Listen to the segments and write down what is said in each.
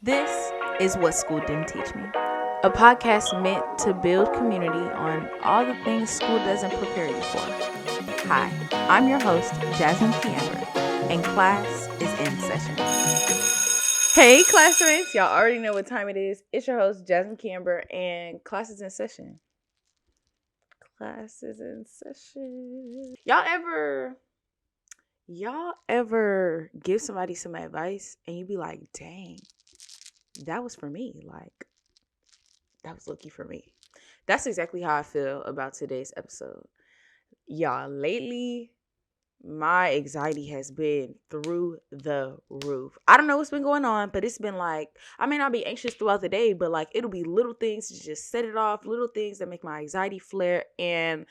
This is What School Didn't Teach Me, a podcast meant to build community on all the things school doesn't prepare you for. Hi, I'm your host, Jasmine Kiamber, and class is in session. Hey, classmates, y'all already know what time it is. It's your host, Jasmine Kiamber, and class is in session. Class is in session. Y'all ever give somebody some advice and you be like, dang, that was for me. Like, that was lucky for me. That's exactly how I feel about today's episode. Y'all, lately, my anxiety has been through the roof. I don't know what's been going on, but it's been like, I may not be anxious throughout the day, but like it'll be little things to just set it off, little things that make my anxiety flare. And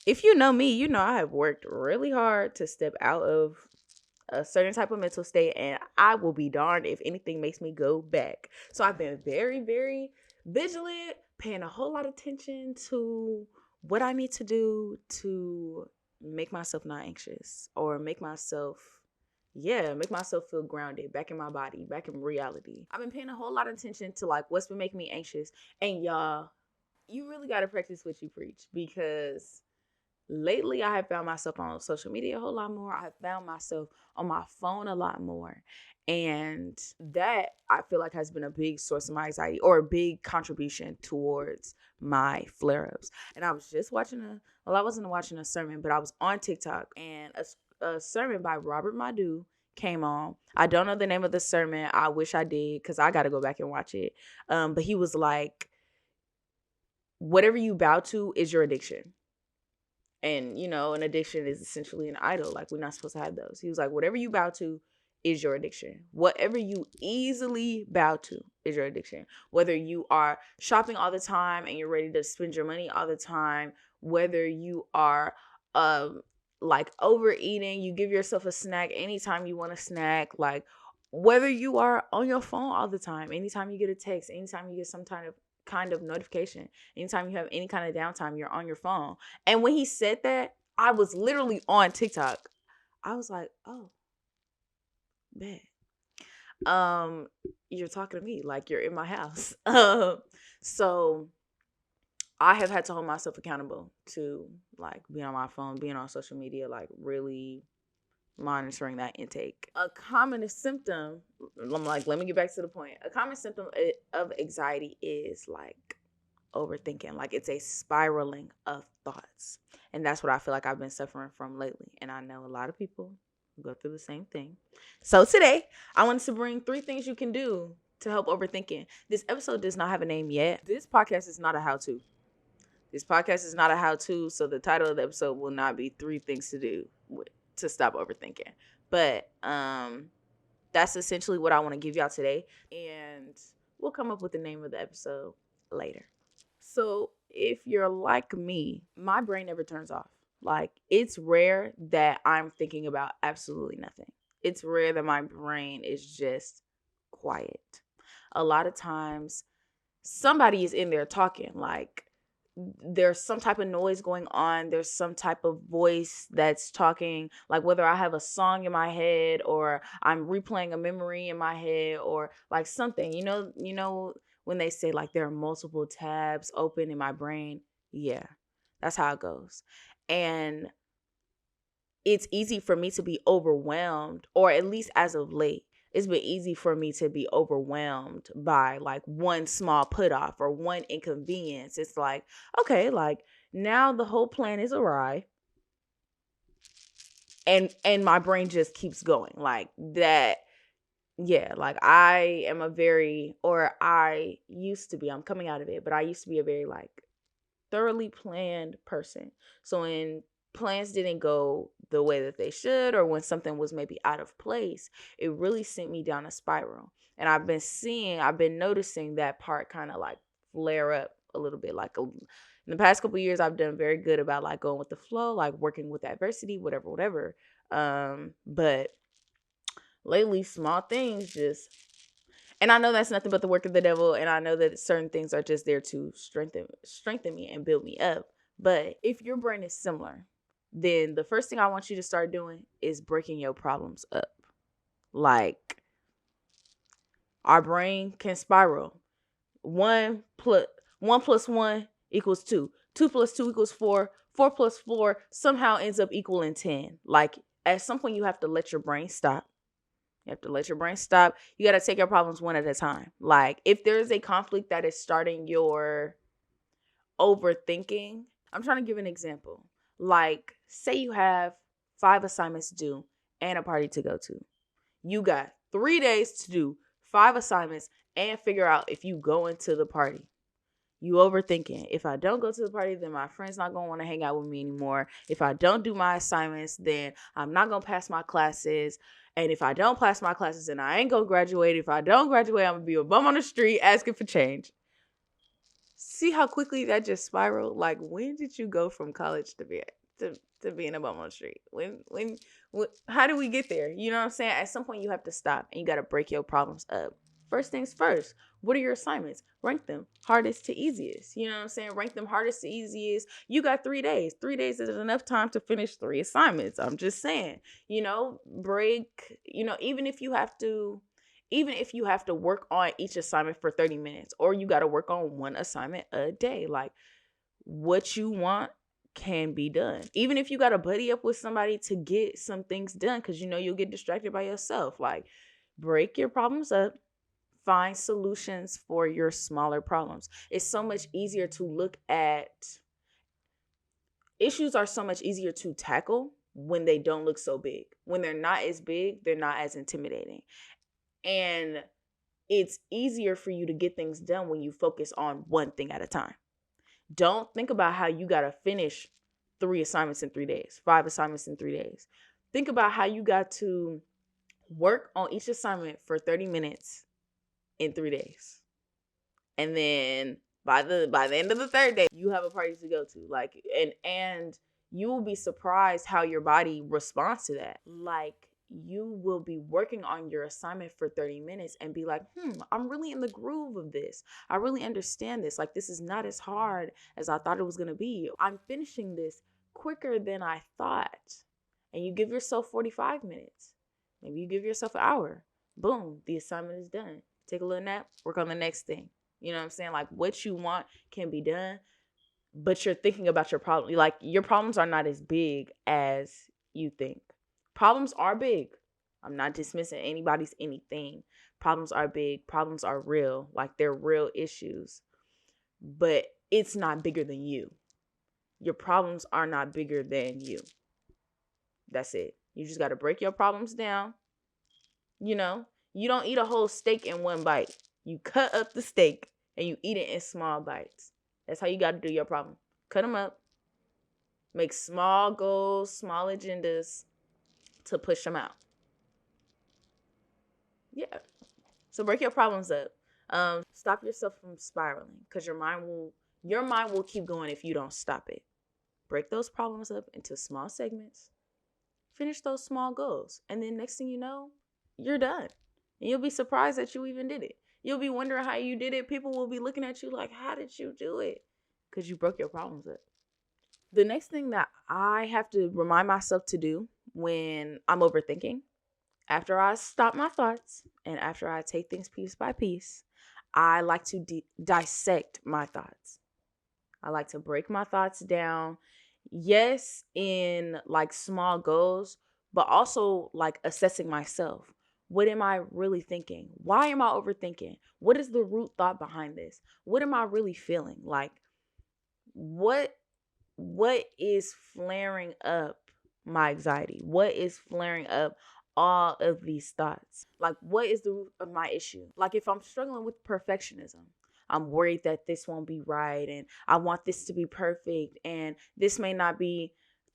if you know me, you know I have worked really hard to step out of a certain type of mental state, and I will be darned if anything makes me go back. So I've been very, very vigilant, paying a whole lot of attention to what I need to do to make myself not anxious or make myself feel grounded, back in my body, back in reality. I've been paying a whole lot of attention to like what's been making me anxious. And y'all, you really got to practice what you preach, because lately I have found myself on social media a whole lot more. I have found myself on my phone a lot more. And that I feel like has been a big source of my anxiety, or a big contribution towards my flare-ups. And I was just I wasn't watching a sermon, but I was on TikTok, and a sermon by Robert Madu came on. I don't know the name of the sermon. I wish I did, because I got to go back and watch it. But he was like, whatever you bow to is your addiction. And, you know, an addiction is essentially an idol. Like, we're not supposed to have those. He was like, whatever you bow to is your addiction. Whatever you easily bow to is your addiction. Whether you are shopping all the time and you're ready to spend your money all the time, whether you are like overeating, you give yourself a snack anytime you want a snack, like whether you are on your phone all the time, anytime you get a text, anytime you get some kind of notification, anytime you have any kind of downtime, you're on your phone. And when he said that, I was literally on TikTok. I was like, oh, bet. You're talking to me like you're in my house. So I have had to hold myself accountable to like being on my phone, being on social media, like really monitoring that intake. A common symptom, I'm like, let me get back to the point. A common symptom of anxiety is like overthinking. Like, it's a spiraling of thoughts. And that's what I feel like I've been suffering from lately. And I know a lot of people go through the same thing. So today, I wanted to bring 3 things you can do to help overthinking. This episode does not have a name yet. This podcast is not a how-to. This podcast is not a how-to, so the title of the episode will not be 3 things to do to stop overthinking. But that's essentially what I want to give y'all today. And we'll come up with the name of the episode later. So if you're like me, my brain never turns off. Like, it's rare that I'm thinking about absolutely nothing. It's rare that my brain is just quiet. A lot of times somebody is in there talking, like there's some type of noise going on. There's some type of voice that's talking, like whether I have a song in my head or I'm replaying a memory in my head or like something, you know, when they say like there are multiple tabs open in my brain. Yeah, that's how it goes. And it's easy for me to be overwhelmed, or at least as of late, it's been easy for me to be overwhelmed by like one small put off or one inconvenience. It's like, okay, like now the whole plan is awry. And my brain just keeps going like that. Yeah, like I used to be, I'm coming out of it, but I used to be a very like thoroughly planned person. So when plans didn't go the way that they should, or when something was maybe out of place, it really sent me down a spiral. And I've been noticing that part kind of like flare up a little bit. Like in the past couple of years, I've done very good about like going with the flow, like working with adversity, whatever. But lately, small things just, and I know that's nothing but the work of the devil, and I know that certain things are just there to strengthen me and build me up. But if your brain is similar, then the first thing I want you to start doing is breaking your problems up. Like, Our brain can spiral. One plus one equals two. Two plus two equals four. Four plus four somehow ends up equaling 10. Like at some point, you have to let your brain stop. You have to let your brain stop. You got to take your problems one at a time. Like if there's a conflict that is starting your overthinking, I'm trying to give an example. Like, say you have 5 assignments due and a party to go to. You got 3 days to do 5 assignments and figure out if you go into the party. You overthinking. If I don't go to the party, then my friend's not going to want to hang out with me anymore. If I don't do my assignments, then I'm not going to pass my classes. And if I don't pass my classes, then I ain't going to graduate. If I don't graduate, I'm going to be a bum on the street asking for change. See how quickly that just spiraled? Like, when did you go from college to being a bum on the street? When how do we get there? You know what I'm saying? At some point, you have to stop and you got to break your problems up. First things first, what are your assignments? Rank them hardest to easiest. You know what I'm saying? Rank them hardest to easiest. You got 3 days. 3 days is enough time to finish 3 assignments. I'm just saying, break, even if you have to work on each assignment for 30 minutes or you got to work on one assignment a day, like what you want can be done. Even if you got to buddy up with somebody to get some things done, because you'll get distracted by yourself. Like, break your problems up. Find solutions for your smaller problems. It's so much easier to look at issues are so much easier to tackle when they don't look so big. When they're not as big, they're not as intimidating. And it's easier for you to get things done when you focus on one thing at a time. Don't think about how you got to finish 3 assignments in 3 days, 5 assignments in 3 days. Think about how you got to work on each assignment for 30 minutes in 3 days. And then by the end of the third day, you have a party to go to. Like, and you will be surprised how your body responds to that. Like, you will be working on your assignment for 30 minutes and be like, I'm really in the groove of this. I really understand this. Like, this is not as hard as I thought it was going to be. I'm finishing this quicker than I thought. And you give yourself 45 minutes. Maybe you give yourself an hour. Boom, the assignment is done. Take a little nap, work on the next thing. You know what I'm saying? Like, what you want can be done, but you're thinking about your problem. Like, your problems are not as big as you think. Problems are big. I'm not dismissing anybody's anything. Problems are big. Problems are real. Like, they're real issues. But it's not bigger than you. Your problems are not bigger than you. That's it. You just got to break your problems down. You don't eat a whole steak in one bite. You cut up the steak and you eat it in small bites. That's how you got to do your problem. Cut them up. Make small goals, small agendas to push them out. Yeah. So break your problems up. Stop yourself from spiraling, because your mind will keep going if you don't stop it. Break those problems up into small segments. Finish those small goals. And then next thing you know, you're done. And you'll be surprised that you even did it. You'll be wondering how you did it. People will be looking at you like, how did you do it? Because you broke your problems up. The next thing that I have to remind myself to do when I'm overthinking, after I stop my thoughts and after I take things piece by piece, I like to dissect my thoughts. I like to break my thoughts down. Yes, in like small goals, but also like assessing myself. What am I really thinking? Why am I overthinking? What is the root thought behind this? What am I really feeling? Like, what is flaring up my anxiety? What is flaring up all of these thoughts? Like, what is the root of my issue? Like, if I'm struggling with perfectionism, I'm worried that this won't be right and I want this to be perfect and this may not be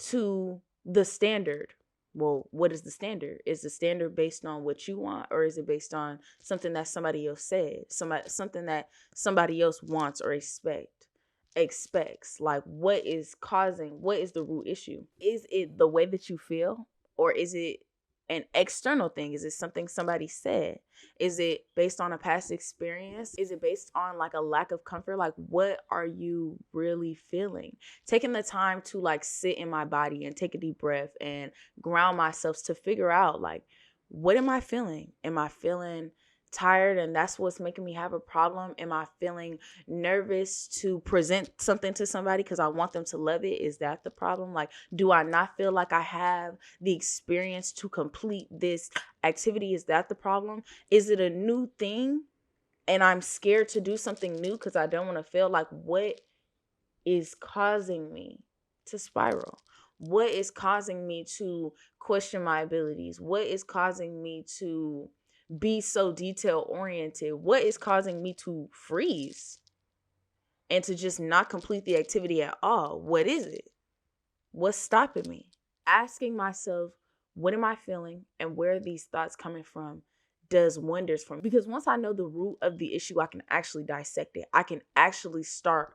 to the standard. Well, what is the standard? Is the standard based on what you want, or is it based on something that somebody else said? Something that somebody else wants or expects? Like, what is the root issue? Is it the way that you feel, or is it an external thing? Is it something somebody said? Is it based on a past experience? Is it based on like a lack of comfort? Like, what are you really feeling? Taking the time to like sit in my body and take a deep breath and ground myself to figure out, like, what am I feeling? Am I feeling tired and that's what's making me have a problem? Am I feeling nervous to present something to somebody because I want them to love it? Is that the problem? Like, do I not feel like I have the experience to complete this activity? Is that the problem? Is it a new thing and I'm scared to do something new because I don't want to feel like, what is causing me to spiral? What is causing me to question my abilities? What is causing me to be so detail oriented? What is causing me to freeze and to just not complete the activity at all? What is it? What's stopping me? Asking myself, what am I feeling and where are these thoughts coming from, does wonders for me. Because once I know the root of the issue, I can actually dissect it. I can actually start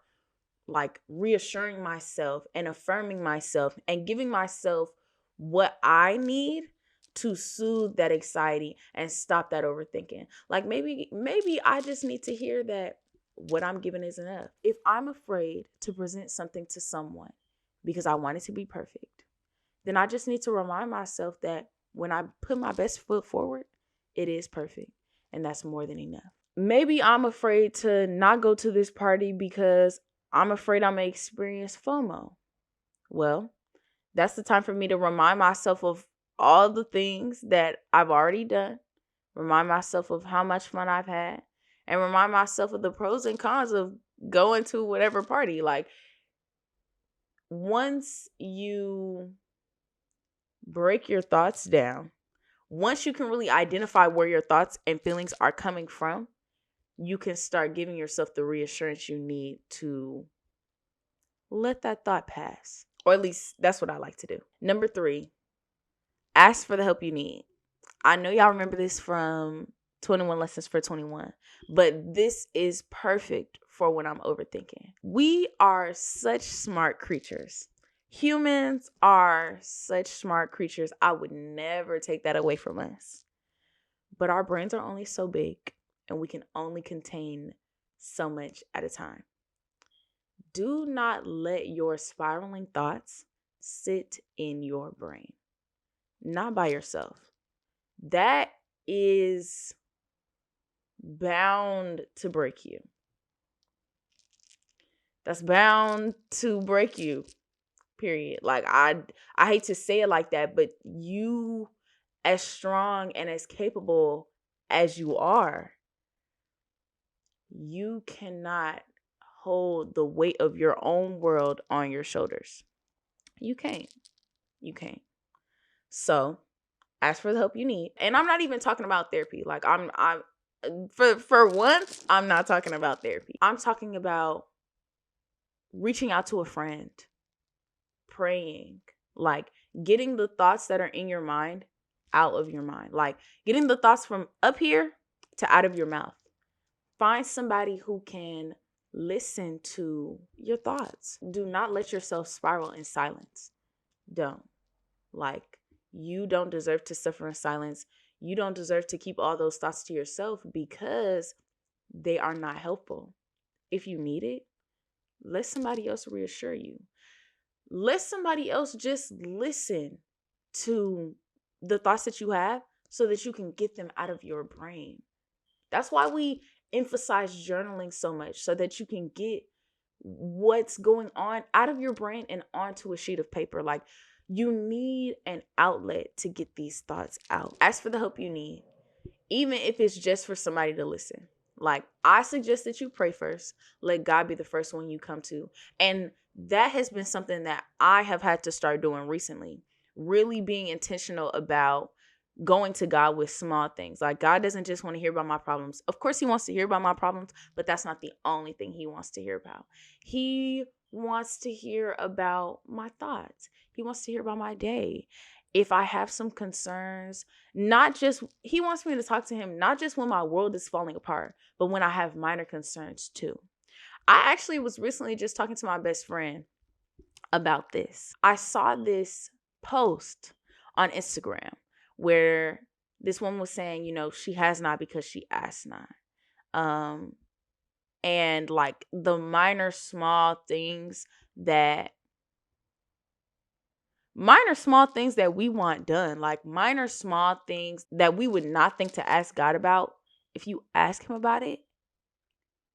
like reassuring myself and affirming myself and giving myself what I need to soothe that anxiety and stop that overthinking. Like maybe I just need to hear that what I'm giving is enough. If I'm afraid to present something to someone because I want it to be perfect, then I just need to remind myself that when I put my best foot forward, it is perfect. And that's more than enough. Maybe I'm afraid to not go to this party because I'm afraid I'm going to experience FOMO. Well, that's the time for me to remind myself of all the things that I've already done, remind myself of how much fun I've had, and remind myself of the pros and cons of going to whatever party. Like, once you break your thoughts down, once you can really identify where your thoughts and feelings are coming from, you can start giving yourself the reassurance you need to let that thought pass. Or at least that's what I like to do. Number 3, ask for the help you need. I know y'all remember this from 21 Lessons for 21, but this is perfect for when I'm overthinking. We are such smart creatures. Humans are such smart creatures. I would never take that away from us. But our brains are only so big and we can only contain so much at a time. Do not let your spiraling thoughts sit in your brain. Not by yourself. That is bound to break you. That's bound to break you. Period. Like I hate to say it like that, but you, as strong and as capable as you are, you cannot hold the weight of your own world on your shoulders. You can't. You can't. So ask for the help you need. And I'm not even talking about therapy. Like I'm for once, I'm not talking about therapy. I'm talking about reaching out to a friend, praying, like getting the thoughts that are in your mind out of your mind. Like getting the thoughts from up here to out of your mouth. Find somebody who can listen to your thoughts. Do not let yourself spiral in silence. Don't. Like, you don't deserve to suffer in silence. You don't deserve to keep all those thoughts to yourself because they are not helpful. If you need it, let somebody else reassure you. Let somebody else just listen to the thoughts that you have so that you can get them out of your brain. That's why we emphasize journaling so much, so that you can get what's going on out of your brain and onto a sheet of paper. Like, you need an outlet to get these thoughts out. Ask for the help you need, even if it's just for somebody to listen. Like, I suggest that you pray first. Let God be the first one you come to. And that has been something that I have had to start doing recently. Really being intentional about going to God with small things. Like, God doesn't just want to hear about my problems. Of course, he wants to hear about my problems, but that's not the only thing he wants to hear about. He wants to hear about my thoughts. He wants to hear about my day. If I have some concerns, he wants me to talk to him, not just when my world is falling apart, but when I have minor concerns too. I actually was recently just talking to my best friend about this. I saw this post on Instagram where this woman was saying, she has not because she asked not. And like the small things that we want done, like minor small things that we would not think to ask God about, If you ask him about it,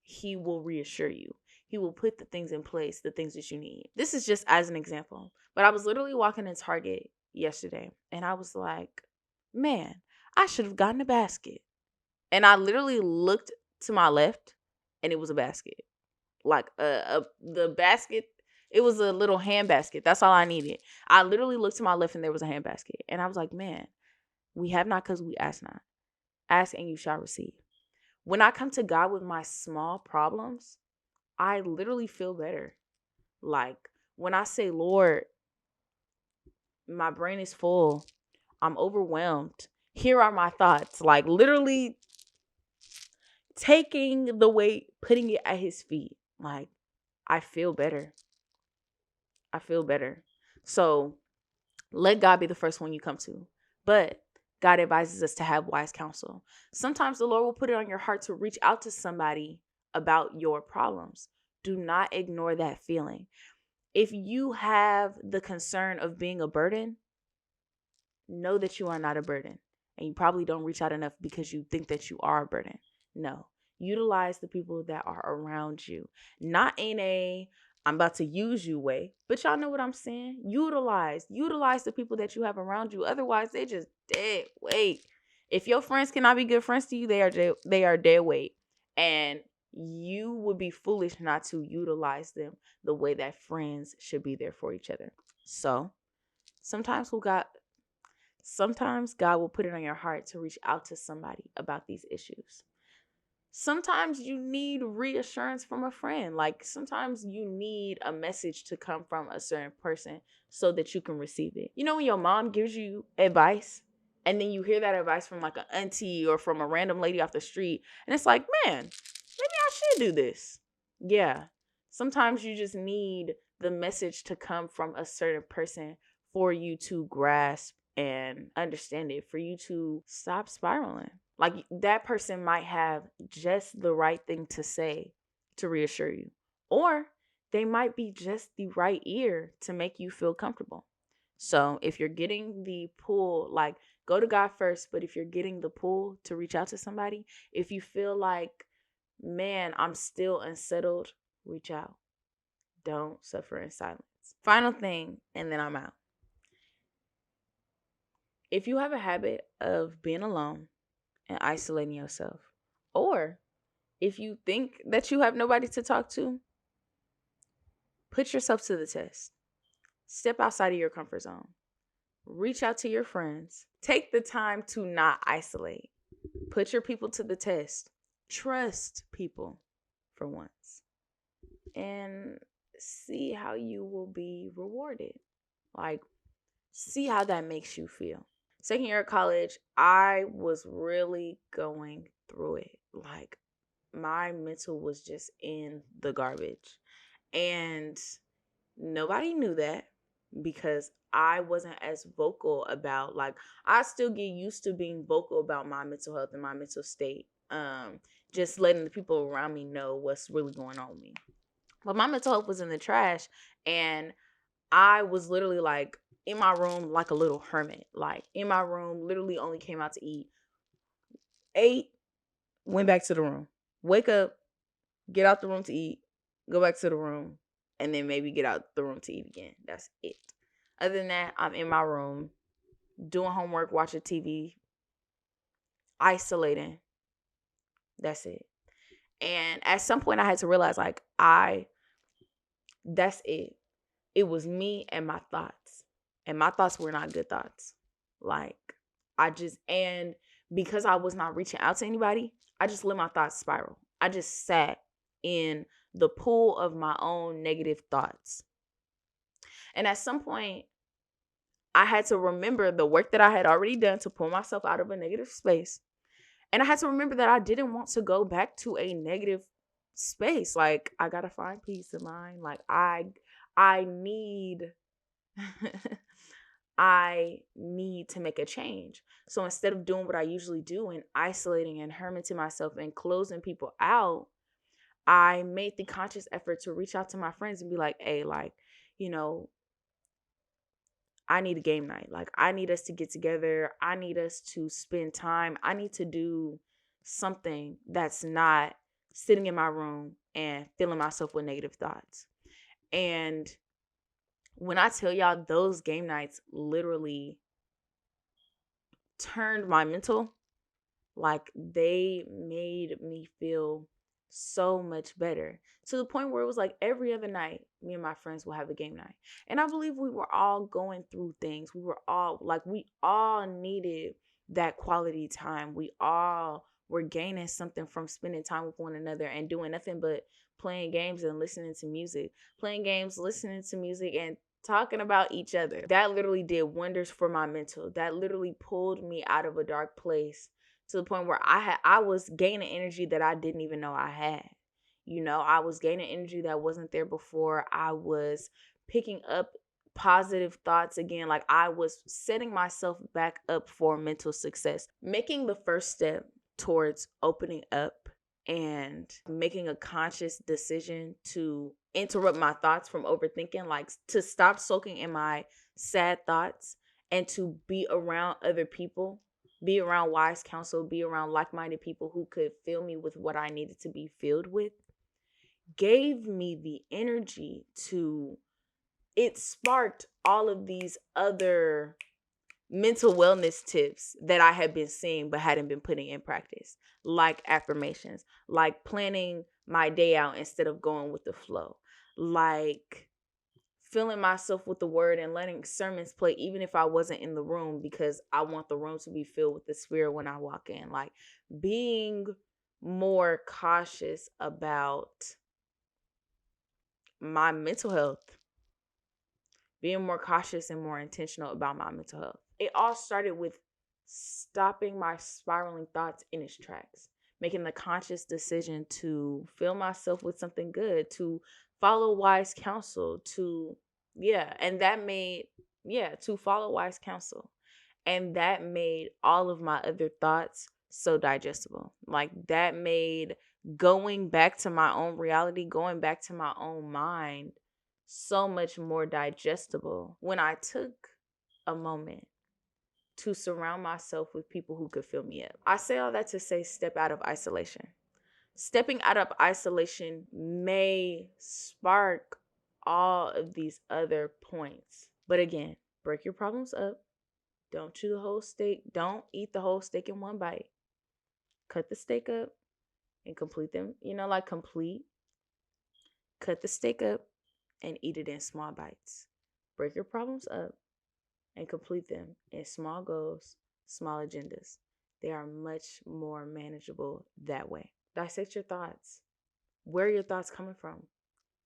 he will reassure you. He will put the things in place, the things that you need. This is just as an example. But I was literally walking in Target yesterday and I was like, man, I should have gotten a basket. And I literally looked to my left and it was a basket. Like the basket, it was a little hand basket. That's all I needed. I literally looked to my left and there was a hand basket. And I was like, man, we have not because we ask not. Ask and you shall receive. When I come to God with my small problems, I literally feel better. Like when I say, Lord, my brain is full, I'm overwhelmed. Here are my thoughts. Like literally taking the weight, putting it at his feet. Like I feel better. I feel better. So let God be the first one you come to. But God advises us to have wise counsel. Sometimes the Lord will put it on your heart to reach out to somebody about your problems. Do not ignore that feeling. If you have the concern of being a burden, know that you are not a burden. And you probably don't reach out enough because you think that you are a burden. No. Utilize the people that are around you. Not in a I'm about to use you way, but y'all know what I'm saying. Utilize the people that you have around you. Otherwise, they just dead weight. If your friends cannot be good friends to you, they are dead weight. And you would be foolish not to utilize them the way that friends should be there for each other. So, sometimes God will put it on your heart to reach out to somebody about these issues. Sometimes you need reassurance from a friend. Like sometimes you need a message to come from a certain person so that you can receive it. You know, when your mom gives you advice and then you hear that advice from like an auntie or from a random lady off the street, and it's like, man, maybe I should do this. Yeah. Sometimes you just need the message to come from a certain person for you to grasp and understand it, for you to stop spiraling. Like that person might have just the right thing to say to reassure you, or they might be just the right ear to make you feel comfortable. So if you're getting the pull, like go to God first, but if you're getting the pull to reach out to somebody, if you feel like, man, I'm still unsettled, reach out. Don't suffer in silence. Final thing, and then I'm out. If you have a habit of being alone and isolating yourself, or if you think that you have nobody to talk to, put yourself to the test. Step outside of your comfort zone. Reach out to your friends. Take the time to not isolate. Put your people to the test. Trust people for once. And see how you will be rewarded. Like, see how that makes you feel. Second year of college, I was really going through it. Like, my mental was just in the garbage. And nobody knew that because I wasn't as vocal about, like, I still get used to being vocal about my mental health and my mental state. Just letting the people around me know what's really going on with me. But my mental health was in the trash, and I was literally like in my room like a little hermit. Like in my room, literally only came out to eat, ate, went back to the room, wake up, get out the room to eat, go back to the room, and then maybe get out the room to eat again. That's it. Other than that, I'm in my room doing homework, watching TV, isolating. That's it. And at some point I had to realize like that's it. It was me and my thoughts. And my thoughts were not good thoughts. Like and because I was not reaching out to anybody, I just let my thoughts spiral. I just sat in the pool of my own negative thoughts. And at some point, I had to remember the work that I had already done to pull myself out of a negative space. And I had to remember that I didn't want to go back to a negative space. Like I got to find peace of mind. Like I need I need to make a change. So instead of doing what I usually do and isolating and hermiting myself and closing people out, I made the conscious effort to reach out to my friends and be like, hey, like, you know, I need a game night. Like, I need us to get together. I need us to spend time. I need to do something that's not sitting in my room and filling myself with negative thoughts. And when I tell y'all, those game nights literally turned my mental. Like, they made me feel so much better, to the point where it was like every other night, me and my friends will have a game night. And I believe we were all going through things. We all needed that quality time. We all were gaining something from spending time with one another and doing nothing but playing games and listening to music, and talking about each other. That literally did wonders for my mental. That literally pulled me out of a dark place, to the point where I was gaining energy that I didn't even know I had. I was gaining energy that wasn't there before. I was picking up positive thoughts again. Like, I was setting myself back up for mental success, making the first step towards opening up and making a conscious decision to interrupt my thoughts from overthinking, like to stop soaking in my sad thoughts and to be around other people, be around wise counsel, be around like-minded people who could fill me with what I needed to be filled with, gave me the energy to, it sparked all of these other mental wellness tips that I had been seeing but hadn't been putting in practice, like affirmations, like planning my day out instead of going with the flow, like filling myself with the word and letting sermons play even if I wasn't in the room, because I want the room to be filled with the spirit when I walk in. Like, being more cautious about my mental health, being more cautious and more intentional about my mental health. It all started with stopping my spiraling thoughts in its tracks, making the conscious decision to fill myself with something good, to follow wise counsel, to follow wise counsel. And that made all of my other thoughts so digestible. Like, that made going back to my own reality, going back to my own mind, so much more digestible when I took a moment to surround myself with people who could fill me up. I say all that to say, step out of isolation. Stepping out of isolation may spark all of these other points. But again, break your problems up. Don't chew the whole steak. Don't eat the whole steak in one bite. Cut the steak up and complete them. Cut the steak up and eat it in small bites. Break your problems up and complete them in small goals, small agendas. They are much more manageable that way. Dissect your thoughts. Where are your thoughts coming from?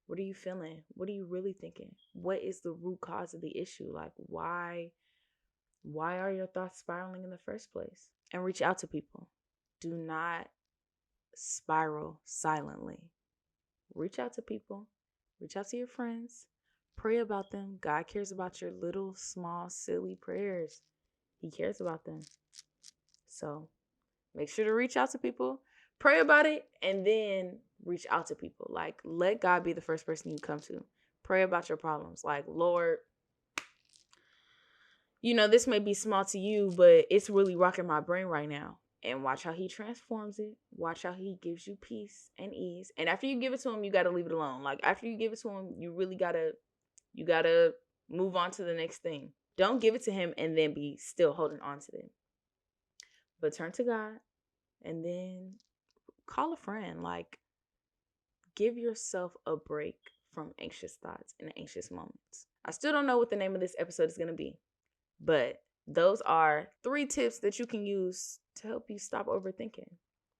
What are you feeling? What are you really thinking? What is the root cause of the issue? Like, why are your thoughts spiraling in the first place? And reach out to people. Do not spiral silently. Reach out to people. Reach out to your friends. Pray about them. God cares about your little, small, silly prayers. He cares about them. So make sure to reach out to people. Pray about it and then reach out to people. Like, let God be the first person you come to. Pray about your problems. Like, Lord, this may be small to you, but it's really rocking my brain right now. And watch how he transforms it. Watch how he gives you peace and ease. And after you give it to him, you got to leave it alone. Like, after you give it to him, you really got to move on to the next thing. Don't give it to him and then be still holding on to them. But turn to God and then call a friend. Like, give yourself a break from anxious thoughts and anxious moments. I still don't know what the name of this episode is going to be, but those are 3 tips that you can use to help you stop overthinking.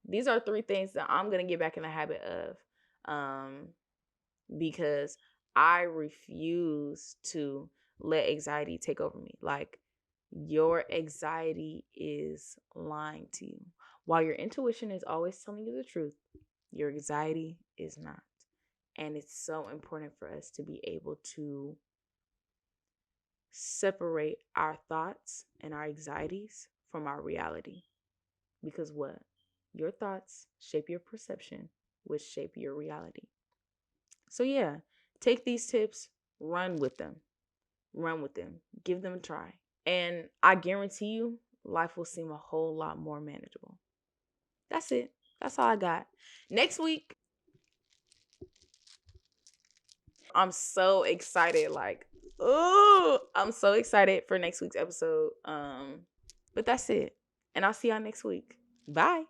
These are 3 things that I'm going to get back in the habit of, because I refuse to let anxiety take over me. Like, your anxiety is lying to you. While your intuition is always telling you the truth, your anxiety is not. And it's so important for us to be able to separate our thoughts and our anxieties from our reality. Because what? Your thoughts shape your perception, which shape your reality. So yeah, take these tips, run with them. Give them a try. And I guarantee you, life will seem a whole lot more manageable. That's it. That's all I got. Next week, I'm so excited. Like, oh, I'm so excited for next week's episode. But that's it. And I'll see y'all next week. Bye.